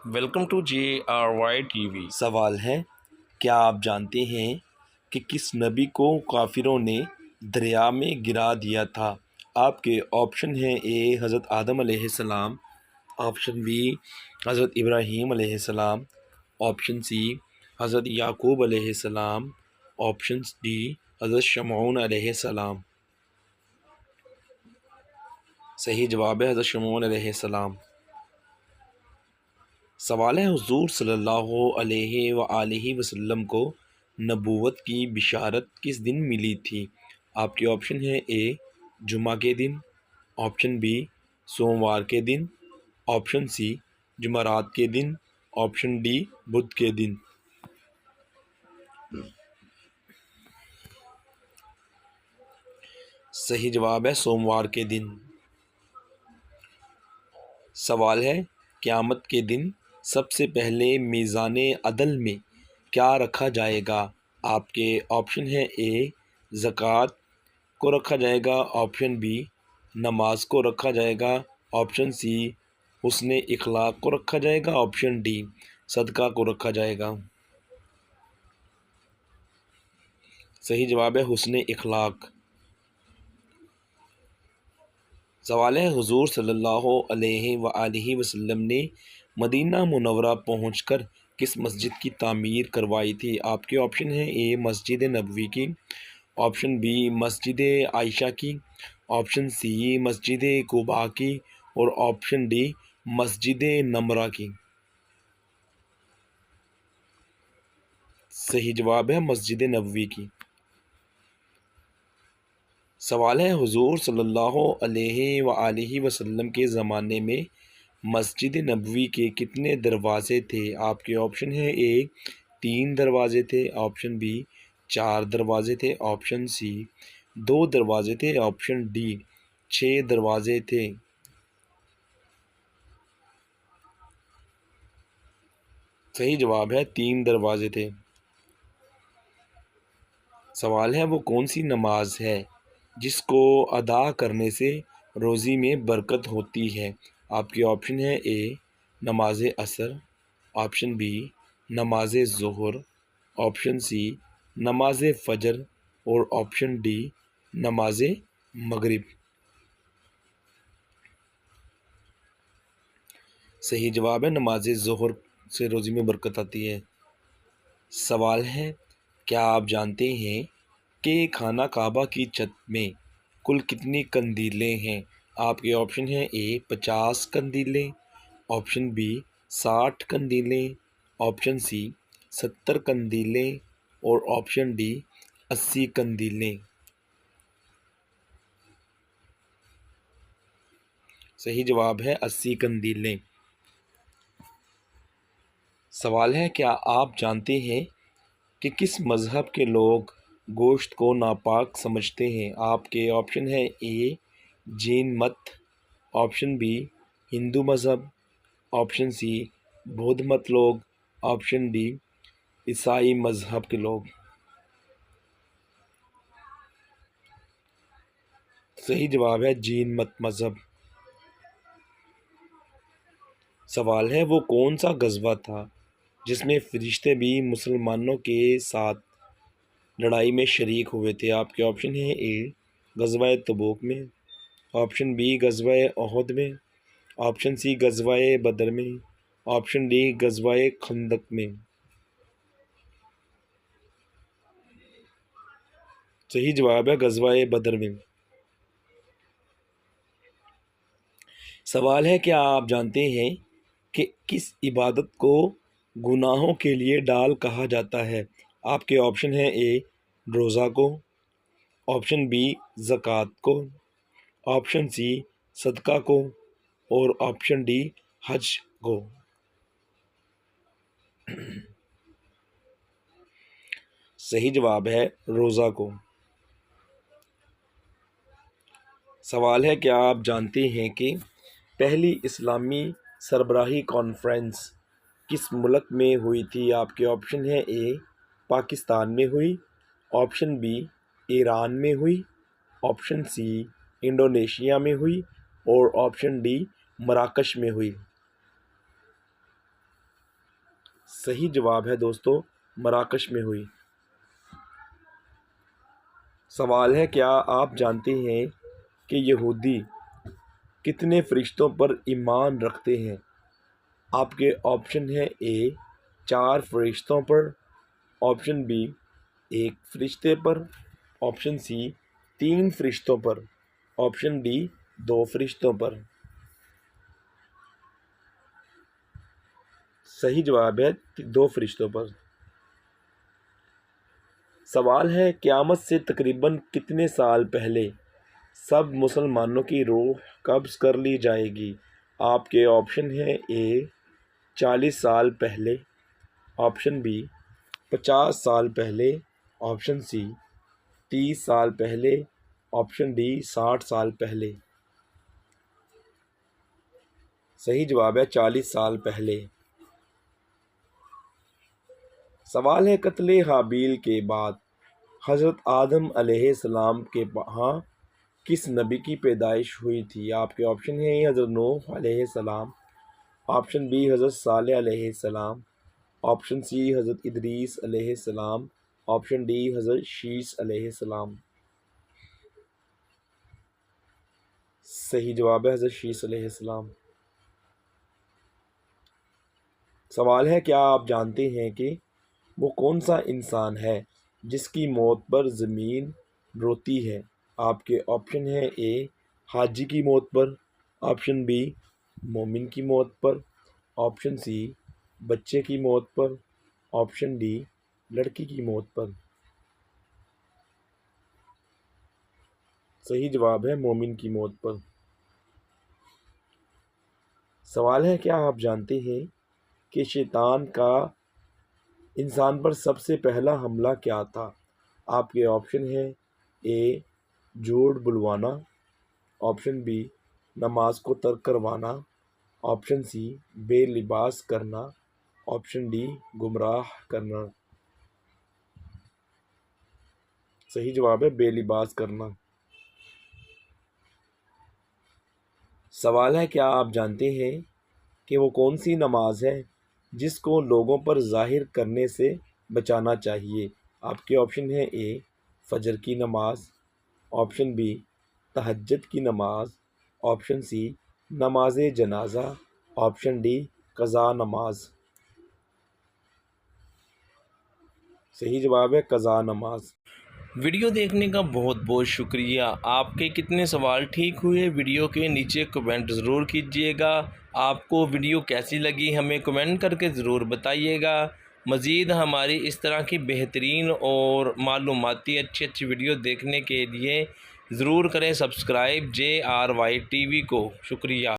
Welcome to JRY TV. सवाल है, क्या आप जानते हैं कि किस नबी को काफिरों ने दरिया में गिरा दिया था? आपके ऑप्शन हैं: ए हज़रत आदम अलैहिस्सलाम, ऑप्शन बी हज़रत इब्राहीम अलैहिस्सलाम, ऑप्शन सी हज़रत याकूब अलैहिस्सलाम, ऑप्शन डी हज़रत शमऊन अलैहिस्सलाम। सही जवाब है हज़रत शमऊन अलैहिस्सलाम। सवाल है, हुज़ूर सल्लल्लाहु अलैहि व आलिहि वसल्लम को नबूवत की बिशारत किस दिन मिली थी? आपके ऑप्शन है: ए जुमा के दिन, ऑप्शन बी सोमवार के दिन, ऑप्शन सी जुमरात के दिन, ऑप्शन डी बुध के दिन। सही जवाब है सोमवार के दिन। सवाल है, क़यामत के दिन सबसे पहले मीज़ान अदल में क्या रखा जाएगा? आपके ऑप्शन है: ए ज़कात को रखा जाएगा, ऑप्शन बी नमाज को रखा जाएगा, ऑप्शन सी हुस्ने इखलाक को रखा जाएगा, ऑप्शन डी सदका को रखा जाएगा। सही जवाब है हुस्ने इखलाक। सवाल है, हुज़ूर सल्लल्लाहु अलैहि व आलिहि वसल्लम ने मदीना मुनव्वरा पहुंचकर किस मस्जिद की तामीर करवाई थी? आपके ऑप्शन हैं: ए मस्जिद नबवी की, ऑप्शन बी मस्जिद आयशा की, ऑप्शन सी मस्जिद कुबा की और ऑप्शन डी मस्जिद नमरा की। सही जवाब है मस्जिद नबवी की। सवाल है, हुज़ूर सल्लल्लाहु अलैहि व आलिहि वसल्लम के ज़माने में मस्जिद नबवी के कितने दरवाज़े थे? आपके ऑप्शन है: ए 3 दरवाज़े थे, ऑप्शन बी 4 दरवाज़े थे, ऑप्शन सी 2 दरवाज़े थे, ऑप्शन डी 6 दरवाज़े थे। सही जवाब है 3 दरवाज़े थे। सवाल है, वो कौन सी नमाज है जिसको अदा करने से रोज़ी में बरकत होती है? आपके ऑप्शन है: ए नमाज असर, ऑप्शन बी नमाज ज़ोहर, ऑप्शन सी नमाज फ़जर और ऑप्शन डी नमाज मगरिब। सही जवाब है नमाज ज़ोहर से रोज़ी में बरकत आती है। सवाल है, क्या आप जानते हैं कि खाना काबा की छत में कुल कितनी कंदीलें हैं? आपके ऑप्शन हैं: ए 50 कंदीलें, ऑप्शन बी 60 कंदीलें, ऑप्शन सी 70 कंदीलें और ऑप्शन डी 80 कंदीलें। सही जवाब है 80 कंदीलें। सवाल है, क्या आप जानते हैं कि किस मज़हब के लोग गोश्त को नापाक समझते हैं? आपके ऑप्शन है: ए जैन मत, ऑप्शन बी हिंदू मज़हब, ऑप्शन सी बौद्ध मत लोग, ऑप्शन डी ईसाई मज़हब के लोग। सही जवाब है जैन मत मज़हब। सवाल है, वो कौन सा गज़वा था जिसमें फ़रिश्ते भी मुसलमानों के साथ लड़ाई में शरीक हुए थे? आपके ऑप्शन है: ए गज़वा तबूक में, ऑप्शन बी गज़वा ओहद में, ऑप्शन सी गज़वा बदर में, ऑप्शन डी गज़वा खंदक में। सही जवाब है गज़वा बदर में। सवाल है, क्या आप जानते हैं कि किस इबादत को गुनाहों के लिए डाल कहा जाता है? आपके ऑप्शन है: ए रोज़ा को, ऑप्शन बी ज़कात को, ऑप्शन सी सदका को और ऑप्शन डी हज को। सही जवाब है रोज़ा को। सवाल है, क्या आप जानते हैं कि पहली इस्लामी सरबराही कॉन्फ्रेंस किस मुल्क में हुई थी? आपके ऑप्शन है: ए पाकिस्तान में हुई, ऑप्शन बी ईरान में हुई, ऑप्शन सी इंडोनेशिया में हुई और ऑप्शन डी मराकश में हुई। सही जवाब है दोस्तों मराकश में हुई। सवाल है, क्या आप जानते हैं कि यहूदी कितने फरिश्तों पर ईमान रखते हैं? आपके ऑप्शन है ए 4 फरिश्तों पर, ऑप्शन बी 1 फरिश्ते पर, ऑप्शन सी 3 फरिश्तों पर, ऑप्शन डी 2 फरिश्तों पर। सही जवाब है 2 फरिश्तों पर। सवाल है, क़यामत से तकरीबन कितने साल पहले सब मुसलमानों की रूह कब्ज़ कर ली जाएगी? आपके ऑप्शन है ए 40 साल पहले, ऑप्शन बी 50 साल पहले, ऑप्शन सी 30 साल पहले, ऑप्शन डी 60 साल पहले। सही जवाब है 40 साल पहले। सवाल है, कत्ले हाबील के बाद हज़रत आदम अलैहिस्सलाम के यहाँ किस नबी की पैदाइश हुई थी? आपके ऑप्शन है हज़रत नूह अलैहिस्सलाम, ऑप्शन बी हज़रत सालेह अलैहिस्सलाम, ऑप्शन सी हज़रत इदरीस अलैहिस्सलाम, ऑप्शन डी हज़रत शीस अलैहिस्सलाम। सही जवाब है हज़रत शीस अलैहिस्सलाम। सवाल है, क्या आप जानते हैं कि वो कौन सा इंसान है जिसकी मौत पर ज़मीन रोती है? आपके ऑप्शन है ए हाजी की मौत पर, ऑप्शन बी मोमिन की मौत पर, ऑप्शन सी बच्चे की मौत पर, ऑप्शन डी लड़की की मौत पर। सही जवाब है मोमिन की मौत पर। सवाल है, क्या आप जानते हैं कि शैतान का इंसान पर सबसे पहला हमला क्या था? आपके ऑप्शन है ए झूठ बुलवाना, ऑप्शन बी नमाज को तर्क करवाना, ऑप्शन सी बेलिबास करना, ऑप्शन डी गुमराह करना। सही जवाब है बेलिबास करना। सवाल है, क्या आप जानते हैं कि वो कौन सी नमाज है जिसको लोगों पर जाहिर करने से बचाना चाहिए? आपके ऑप्शन है ए फजर की नमाज, ऑप्शन बी तहज्जुद की नमाज, ऑप्शन सी नमाज जनाजा, ऑप्शन डी कज़ा नमाज। सही जवाब है कज़ा नमाज। वीडियो देखने का बहुत बहुत शुक्रिया। आपके कितने सवाल ठीक हुए वीडियो के नीचे कमेंट ज़रूर कीजिएगा। आपको वीडियो कैसी लगी हमें कमेंट करके ज़रूर बताइएगा। मज़ीद हमारी इस तरह की बेहतरीन और मालूमाती अच्छी अच्छी वीडियो देखने के लिए ज़रूर करें सब्सक्राइब JRY TV को। शुक्रिया।